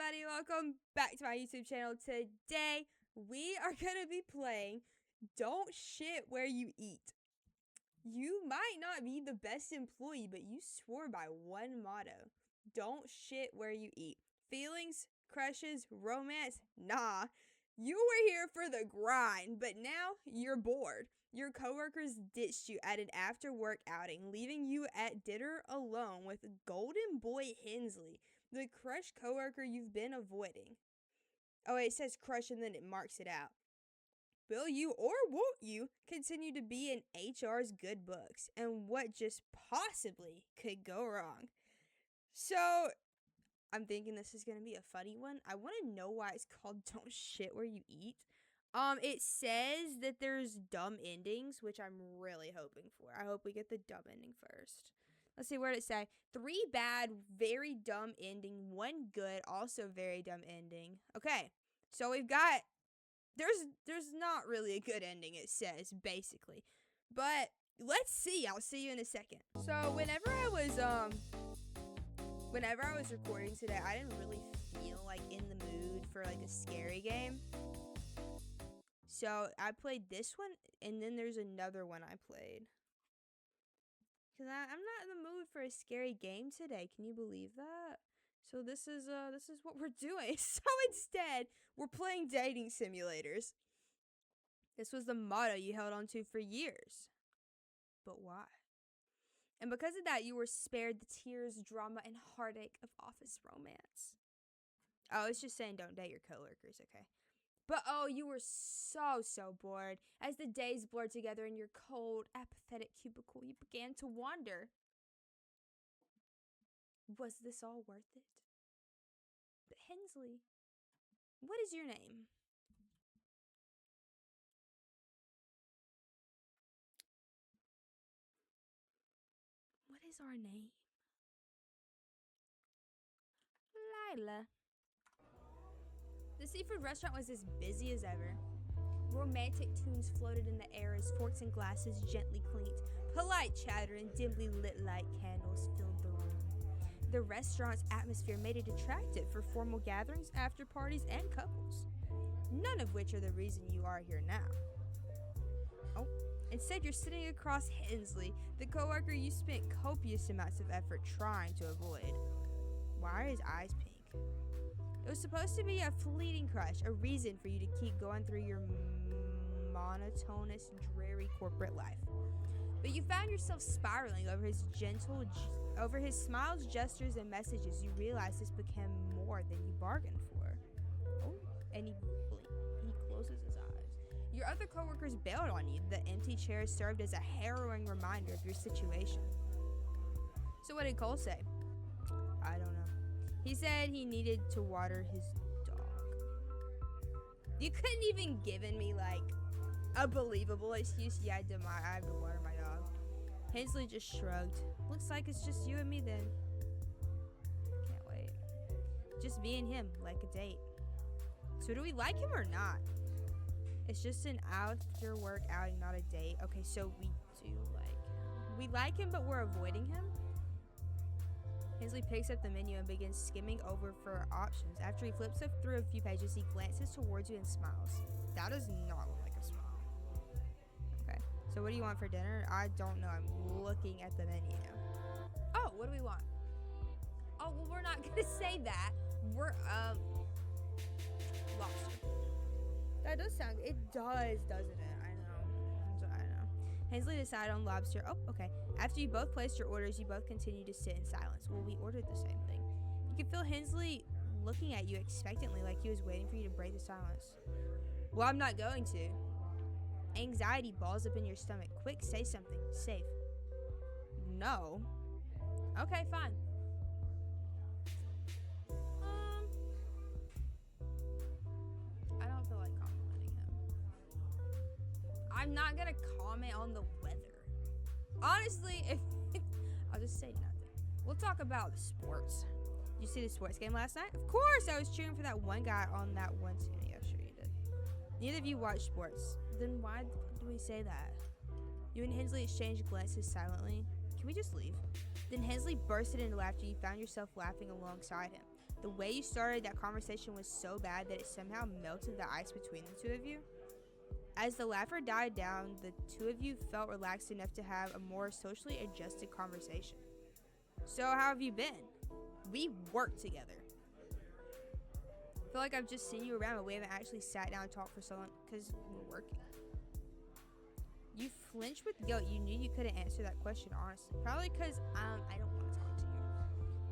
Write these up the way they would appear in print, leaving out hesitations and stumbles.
everybody, welcome back to my YouTube channel. Today, we are going to be playing Don't Shit Where You Eat. You might not be the best employee, but you swore by one motto. Don't shit where you eat. Feelings, crushes, romance, nah. You were here for the grind, but now you're bored. Your coworkers ditched you at an after-work outing, leaving you at dinner alone with Golden Boy Hensley, the crush coworker you've been avoiding. Oh, it says crush and then it marks it out. Will you or won't you continue to be in HR's good books? And what just possibly could go wrong? So, I'm thinking this is going to be a funny one. I want to know why it's called Don't Shit Where You Eat. It says that there's dumb endings, which I'm really hoping for. I hope we get the dumb ending first. Let's see, where did it say? 3 bad, very dumb ending, 1 good, also very dumb ending. Okay, so we've got, there's not really a good ending, it says, basically. But let's see. I'll see you in a second. So whenever I was recording today, I didn't really feel like in the mood for like a scary game. So I played this one, and then there's another one I played. Because I'm not in the mood for a scary game today. Can you believe that? So this is what we're doing. So instead, we're playing dating simulators. This was the motto you held on to for years. But why? And because of that, you were spared the tears, drama, and heartache of office romance. Oh, it's just saying don't date your coworkers, okay? But oh, you were so bored. As the days blurred together in your cold, apathetic cubicle, you began to wonder, was this all worth it? But Hensley, what is your name? What is our name? Lila. The seafood restaurant was as busy as ever. Romantic tunes floated in the air as forks and glasses gently clinked. Polite chatter and dimly lit light candles filled the room. The restaurant's atmosphere made it attractive for formal gatherings, after parties, and couples. None of which are the reason you are here now. Oh, instead you're sitting across Hensley, the coworker you spent copious amounts of effort trying to avoid. Why are his eyes pink? It was supposed to be a fleeting crush, a reason for you to keep going through your monotonous, dreary corporate life. But you found yourself spiraling over his smiles, gestures, and messages. You realized this became more than you bargained for. Oh, and he closes his eyes. Your other coworkers bailed on you. The empty chairs served as a harrowing reminder of your situation. So what did Cole say? I don't know. He said he needed to water his dog. You couldn't even given me, like, a believable excuse. Yeah, I have to water my dog. Hensley just shrugged. Looks like it's just you and me then. Can't wait. Just me and him, like a date. So do we like him or not? It's just an after-work outing, not a date. Okay, so we do like him. We like him, but we're avoiding him? Hensley picks up the menu and begins skimming over for options. After he flips through a few pages, he glances towards you and smiles. That does not look like a smile. Okay, so what do you want for dinner? I don't know. I'm looking at the menu. Oh, what do we want? Oh, well, we're not going to say that. We're, lobster. That does sound, it does, doesn't it? I know. Hensley decided on lobster. Oh, okay. After you both placed your orders, you both continued to sit in silence. Well, we ordered the same thing. You could feel Hensley looking at you expectantly, like he was waiting for you to break the silence. Well, I'm not going to. Anxiety balls up in your stomach. Quick, say something. Safe. No. Okay, fine. I don't feel like complimenting him. I'm not gonna comment on the weather. Honestly, if I'll just say nothing. We'll talk about the sports. Did you see the sports game last night? Of course, I was cheering for that one guy on that one team. Yeah, sure you did. Neither of you watch sports. Then why do we say that? You and Hensley exchanged glances silently. Can we just leave? Then Hensley bursted into laughter. You found yourself laughing alongside him. The way you started that conversation was so bad that it somehow melted the ice between the two of you. As the laughter died down, the two of you felt relaxed enough to have a more socially adjusted conversation. So how have you been? We work together. I feel like I've just seen you around, but we haven't actually sat down and talked for so long because we're working. You flinched with guilt. You knew you couldn't answer that question honestly. Probably because I don't want to talk to you.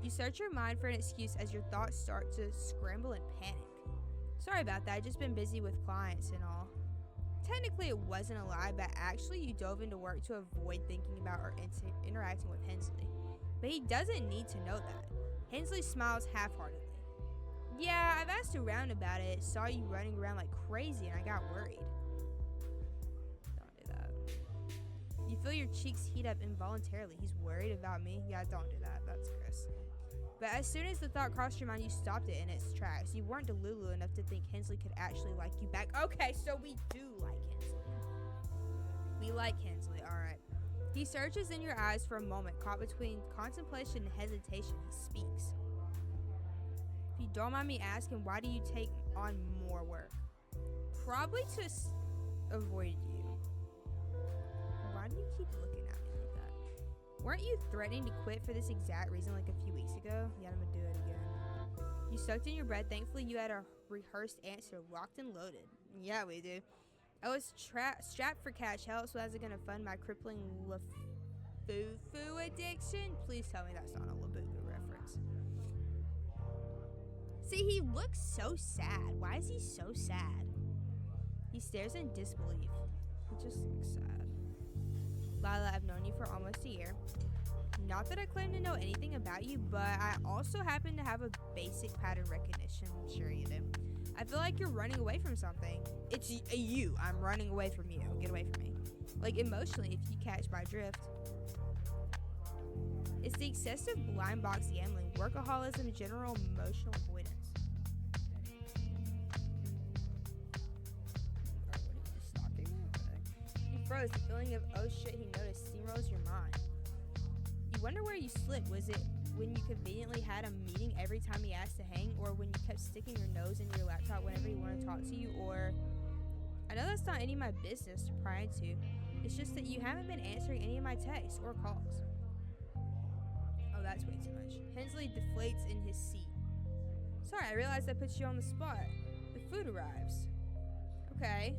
You search your mind for an excuse as your thoughts start to scramble and panic. Sorry about that. I've just been busy with clients and all. Technically, it wasn't a lie, but actually you dove into work to avoid thinking about or interacting with Hensley. But he doesn't need to know that. Hensley smiles half-heartedly. Yeah, I've asked around about it, saw you running around like crazy, and I got worried. Don't do that. You feel your cheeks heat up involuntarily. He's worried about me? Yeah, don't do that. That's Chris. But as soon as the thought crossed your mind, you stopped it in its tracks. You weren't delulu enough to think Hensley could actually like you back. Okay, so we do like Hensley. We like Hensley, alright. He searches in your eyes for a moment, caught between contemplation and hesitation. He speaks. If you don't mind me asking, why do you take on more work? Probably to avoid you. Why do you keep looking at me like that? Weren't you threatening to quit for this exact reason like a few weeks ago? Yeah, I'm gonna do it again. You sucked in your breath. Thankfully, you had a rehearsed answer locked and loaded. Yeah, we do. I was strapped for cash. How else was I gonna fund my crippling Lafufu addiction? Please tell me that's not a Labubu reference. See, he looks so sad. Why is he so sad? He stares in disbelief. He just looks sad. Lila, I've known you for almost a year. Not that I claim to know anything about you, but I also happen to have a basic pattern recognition. I'm sure you do. I feel like you're running away from something. It's you. I'm running away from you. Get away from me. Like emotionally, if you catch my drift. It's the excessive blind box gambling, workaholism, general emotional avoidance. You froze. The feeling of oh shit he noticed steamrolls your mind. You wonder where you slipped. Was it when you conveniently had a meeting every time he asked to hang, or when you kept sticking your nose into your laptop whenever he wanted to talk to you, or... I know that's not any of my business to pry into. It's just that you haven't been answering any of my texts or calls. Oh, that's way too much. Hensley deflates in his seat. Sorry, I realized I put you on the spot. The food arrives. Okay.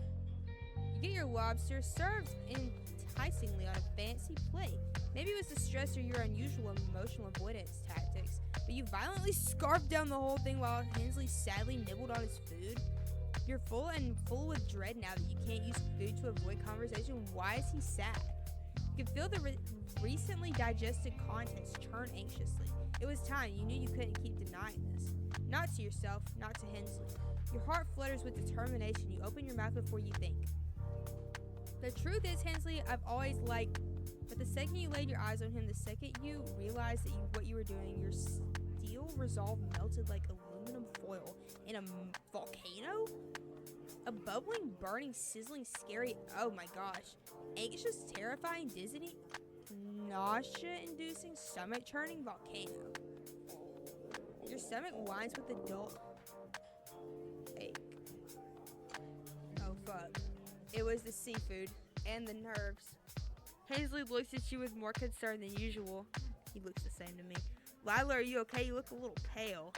You get your lobster served enticingly on a fancy plate. Maybe it was the stress or your unusual emotional avoidance tactics, but you violently scarfed down the whole thing while Hensley sadly nibbled on his food. You're full with dread now that you can't use food to avoid conversation. Why is he sad? You could feel the recently digested contents churn anxiously. It was time. You knew you couldn't keep denying this. Not to yourself, not to Hensley. Your heart flutters with determination. You open your mouth before you think. The truth is, Hensley, I've always liked... But the second you laid your eyes on him, the second you realized that what you were doing, your steel resolve melted like aluminum foil in a volcano? A bubbling, burning, sizzling, scary, oh my gosh, anxious, terrifying, dizzying, nausea-inducing, stomach-churning volcano. Your stomach whines with a dull ache. Oh fuck. It was the seafood and the nerves. Hensley looks at you with more concern than usual. He looks the same to me. Lila, are you okay? You look a little pale.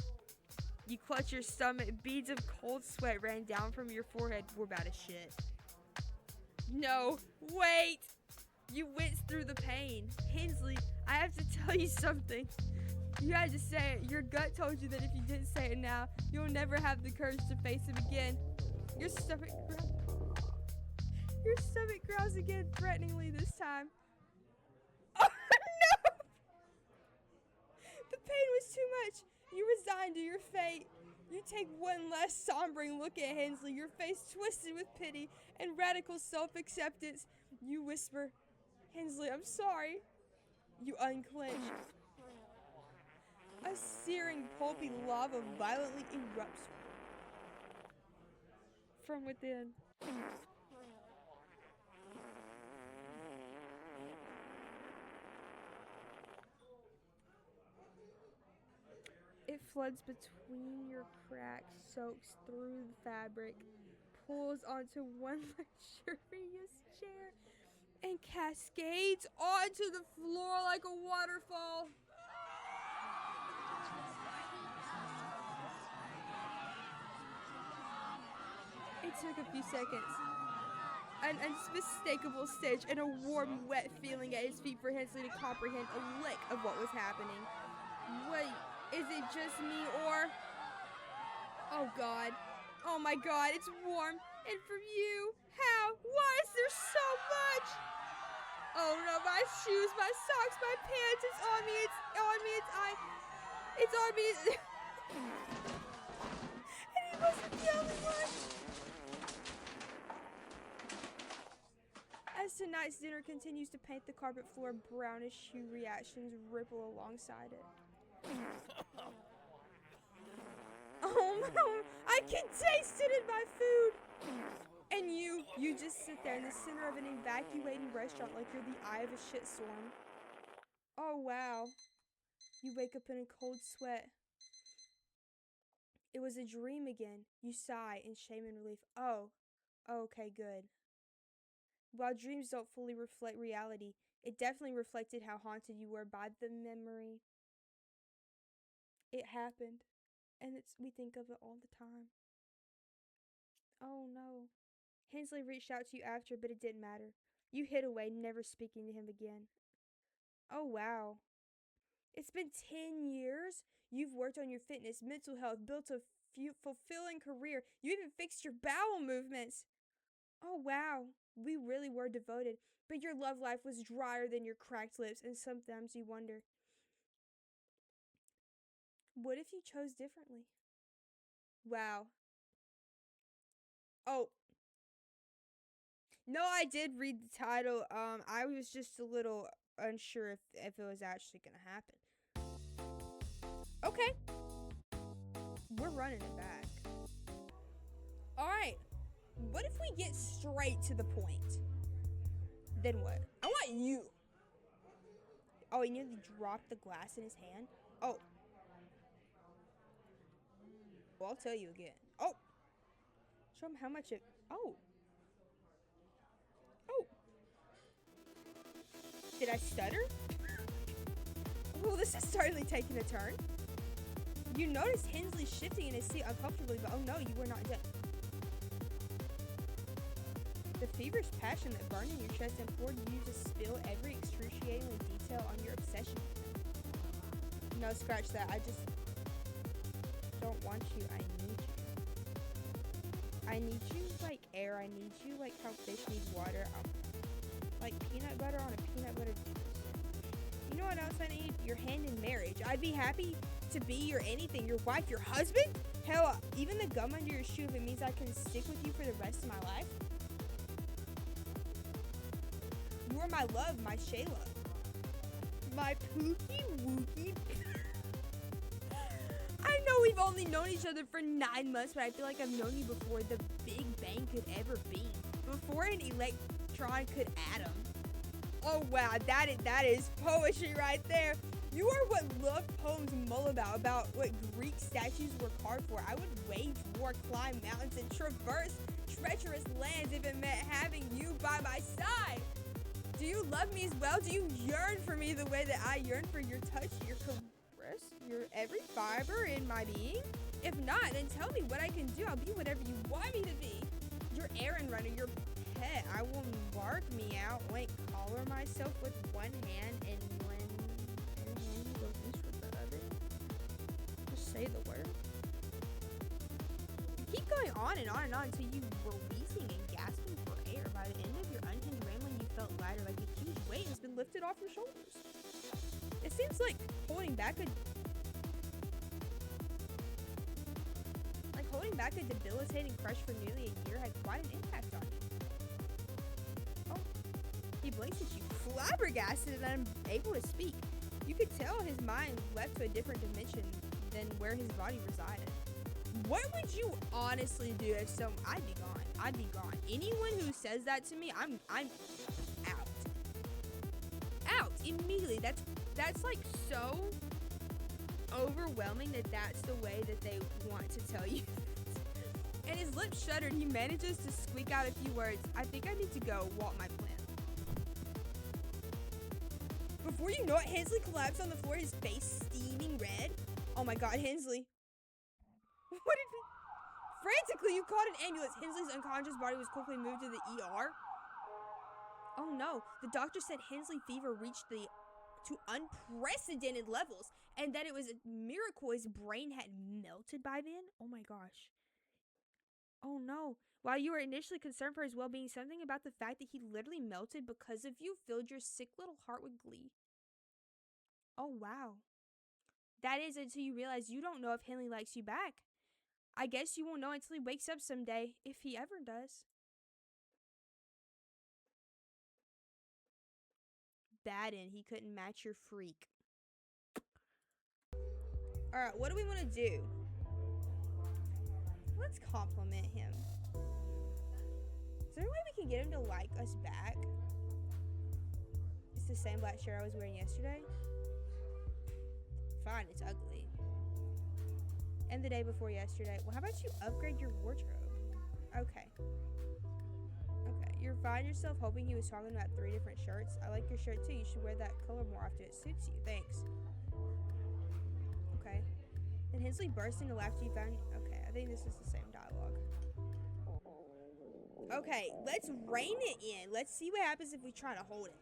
You clutch your stomach. Beads of cold sweat ran down from your forehead. We're about to shit. No, wait! You winced through the pain. Hensley, I have to tell you something. You had to say it. Your gut told you that if you didn't say it now, you'll never have the courage to face him again. Your stomach growls again, threateningly this time. Oh, no! The pain was too much. You resigned to your fate. You take one last sombering look at Hensley, your face twisted with pity and radical self-acceptance. You whisper, Hensley, I'm sorry. You unclench. A searing, pulpy lava violently erupts from within. It floods between your cracks, soaks through the fabric, pulls onto one luxurious chair, and cascades onto the floor like a waterfall. It took a few seconds. An unmistakable stench and a warm, wet feeling at his feet for Hensley to comprehend a lick of what was happening. Wait, is it just me or... Oh God. Oh my God, it's warm. And from you. How? Why is there so much? Oh no, my shoes, my socks, my pants, it's on me, it's on me, it's on me. And he wasn't the only one. As tonight's dinner continues to paint the carpet floor, brownish hue reactions ripple alongside it. Oh no, I can taste it in my food. And you just sit there in the center of an evacuating restaurant like you're the eye of a shitstorm. Oh wow. You wake up in a cold sweat. It was a dream again. You sigh in shame and relief. Oh, okay, good. While dreams don't fully reflect reality, it definitely reflected how haunted you were by the memory. It happened, and we think of it all the time. Oh no. Hensley reached out to you after, but it didn't matter. You hid away, never speaking to him again. Oh wow. It's been 10 years? You've worked on your fitness, mental health, built a fulfilling career. You even fixed your bowel movements. Oh wow. We really were devoted, but your love life was drier than your cracked lips, and sometimes you wonder, what if you chose differently? Wow. Oh. No, I did read the title. I was just a little unsure if it was actually gonna happen. Okay. We're running it back. Alright. What if we get straight to the point? Then what? I want you. Oh, he nearly dropped the glass in his hand. Oh. Well, I'll tell you again. Oh. Show him how much it... Oh. Oh. Did I stutter? Well, this is certainly taking a turn. You noticed Hensley shifting in his seat uncomfortably, but oh no, you were not done. The feverish passion that burned in your chest implored you to spill every excruciating detail on your obsession with him. No, scratch that. I just don't want you. I need you. I need you like air. I need you like how fish need water. Like peanut butter on a peanut butter toast. You know what else I need? Your hand in marriage. I'd be happy to be your anything. Your wife, your husband? Hell, even the gum under your shoe if it means I can stick with you for the rest of my life. You are my love, my Shayla. My pookie wookie. I know we've only known each other for 9 months, but I feel like I've known you before the Big Bang could ever be. Before an electron could atom. Oh wow, that is poetry right there. You are what love poems mull about what Greek statues were carved for. I would wage war, climb mountains, and traverse treacherous lands if it meant having you by my side. Do you love me as well? Do you yearn for me the way that I yearn for your touch, your caress, your every fiber in my being? If not, then tell me what I can do. I'll be whatever you want me to be. Your errand runner, your pet. I will mark me out, collar myself with one hand, and when your hand goes loose with the other, just say the word. You keep going on and on and on until you were wheezing and gasping for air. By the end of your unhinged rambling, you felt lighter, like a huge weight has been lifted off your shoulders. It seems like holding back a debilitating crush for nearly a year had quite an impact on you. Oh, he blinks at you, flabbergasted and unable to speak. You could tell his mind left to a different dimension than where his body resided. What would you honestly do if I'd be gone. I'd be gone. Anyone who says that to me, I'm out. Out immediately. That's like so. overwhelming that that's the way that they want to tell you. And his lips shuddered. He manages to squeak out a few words. I think I need to go walk my plant. Before you know it, Hensley collapsed on the floor, his face steaming red. Oh my god, Hensley. What did we... Frantically, you called an ambulance. Hensley's unconscious body was quickly moved to the ER. Oh no, the doctor said Hensley fever reached to unprecedented levels, and that it was a miracle his brain had melted by then. Oh my gosh. Oh no. While you were initially concerned for his well-being, something about the fact that he literally melted because of you filled your sick little heart with glee. Oh wow. That is until you realize you don't know if Henley likes you back. I guess you won't know until he wakes up someday, if he ever does. Baden, he couldn't match your freak. Alright, what do we want to do? Let's compliment him. Is there a way we can get him to like us back? It's the same black shirt I was wearing yesterday. Fine, it's ugly. And the day before yesterday. Well, how about you upgrade your wardrobe? Okay. Okay, you're finding yourself hoping he was talking about 3 different shirts. I like your shirt too. You should wear that color more often. It suits you. Thanks. Okay. Then Hensley burst into laughter. You found... Okay, I think this is the same dialogue. Okay, let's rein it in. Let's see what happens if we try to hold it.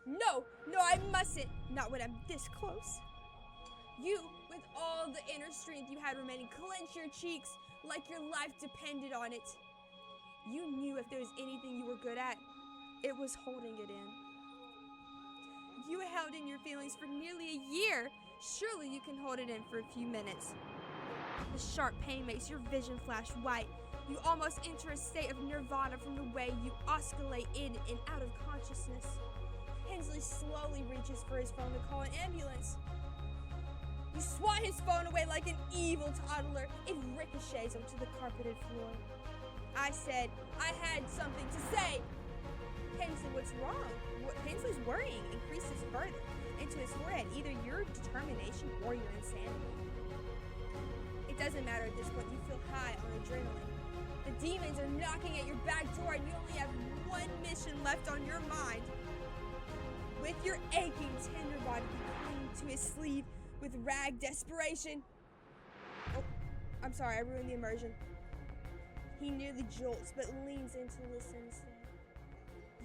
No, I mustn't. Not when I'm this close. You, with all the inner strength you had remaining, clench your cheeks like your life depended on it. You knew if there was anything you were good at, it was holding it in. You held in your feelings for nearly a year. Surely you can hold it in for a few minutes. The sharp pain makes your vision flash white. You almost enter a state of nirvana from the way you oscillate in and out of consciousness. Hensley slowly reaches for his phone to call an ambulance. You swat his phone away like an evil toddler. It ricochets onto the carpeted floor. I said, I had something to say. Hensley, what's wrong? Hensley's worrying increases further into his forehead, either your determination or your insanity. It doesn't matter at this point. You feel high on adrenaline. The demons are knocking at your back door and you only have one mission left on your mind. With your aching, tender body, you cling to his sleeve with rag desperation. Oh, I'm sorry, I ruined the immersion. He nearly jolts, but leans in to listen instead.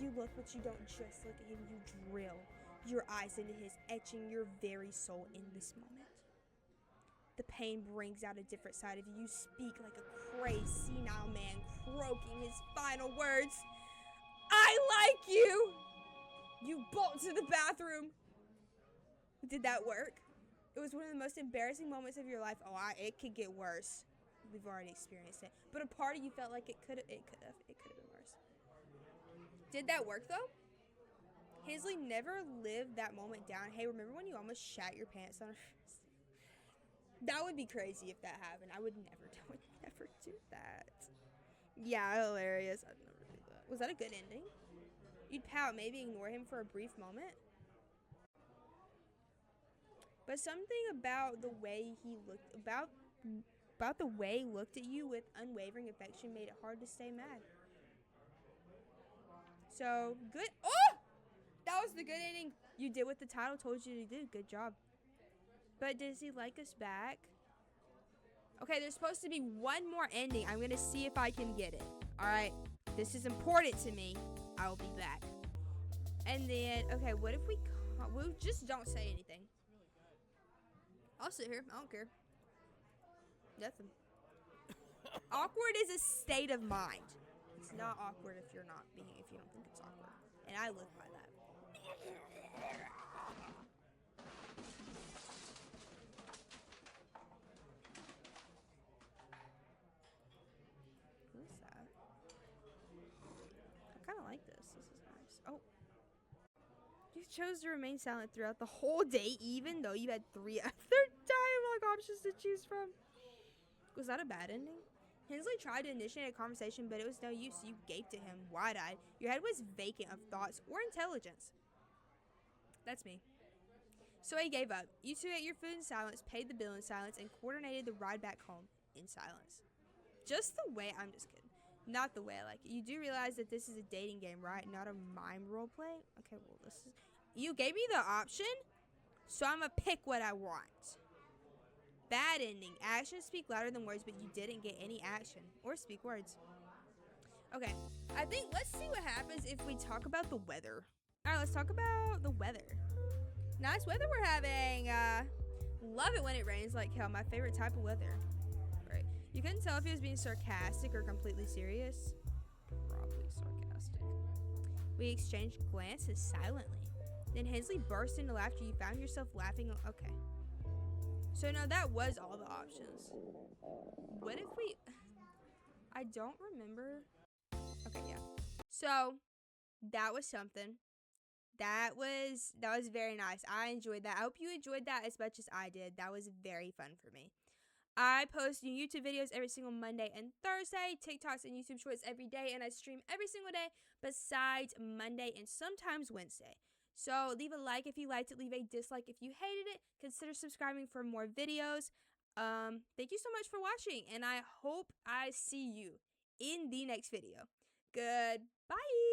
You look, but you don't just look at him, you drill your eyes into his, etching your very soul in this moment. The pain brings out a different side of you. You speak like a crazed, senile man, croaking his final words. I like you! You bolt to the bathroom. Did that work? It was one of the most embarrassing moments of your life. Oh, it could get worse. We've already experienced it. But a part of you felt like it could have been worse. Did that work though? Hensley never lived that moment down. Hey, remember when you almost shat your pants on her face? That would be crazy if that happened. I would never do that. Yeah, hilarious. I'd never do that. Was that a good ending? You'd pout, maybe ignore him for a brief moment. But something about the way he looked, about the way he looked at you with unwavering affection made it hard to stay mad. So, good. Oh! That was the good ending. You did what the title told you to do. Good job. But does he like us back? Okay, there's supposed to be one more ending. I'm going to see if I can get it. All right. This is important to me. I will be back. And then, okay, what if we just don't say anything? I'll sit here. I don't care. Nothing. Awkward is a state of mind. It's not awkward if you don't think it's awkward. And I live by that. Who's that? I kind of like this. This is nice. Oh. You chose to remain silent throughout the whole day, even though you had 3 other dialogue options to choose from. Was that a bad ending? Hensley tried to initiate a conversation, but it was no use. You gaped at him, wide-eyed. Your head was vacant of thoughts or intelligence. That's me. So he gave up. You two ate your food in silence, paid the bill in silence, and coordinated the ride back home in silence. Just the way, I'm just kidding. Not the way I like it. You do realize that this is a dating game, right? Not a mime roleplay? Okay, well, this is... You gave me the option, so I'm gonna pick what I want. Bad ending. Actions speak louder than words, but you didn't get any action or speak words. Okay, I think let's see what happens if we talk about the weather. All right, let's talk about the weather. Nice weather we're having. Love it when it rains like hell. My favorite type of weather. Right. You couldn't tell if he was being sarcastic or completely serious. Probably sarcastic. We exchanged glances silently. Then Hensley burst into laughter. You found yourself laughing. Okay. So now that was all the options. What if we... I don't remember. Okay, yeah. So that was something. That was very nice. I enjoyed that. I hope you enjoyed that as much as I did. That was very fun for me. I post new YouTube videos every single Monday and Thursday, TikToks and YouTube Shorts every day, and I stream every single day besides Monday and sometimes Wednesday. So leave a like if you liked it, leave a dislike if you hated it. Consider subscribing for more videos. Thank you so much for watching, and I hope I see you in the next video. Goodbye.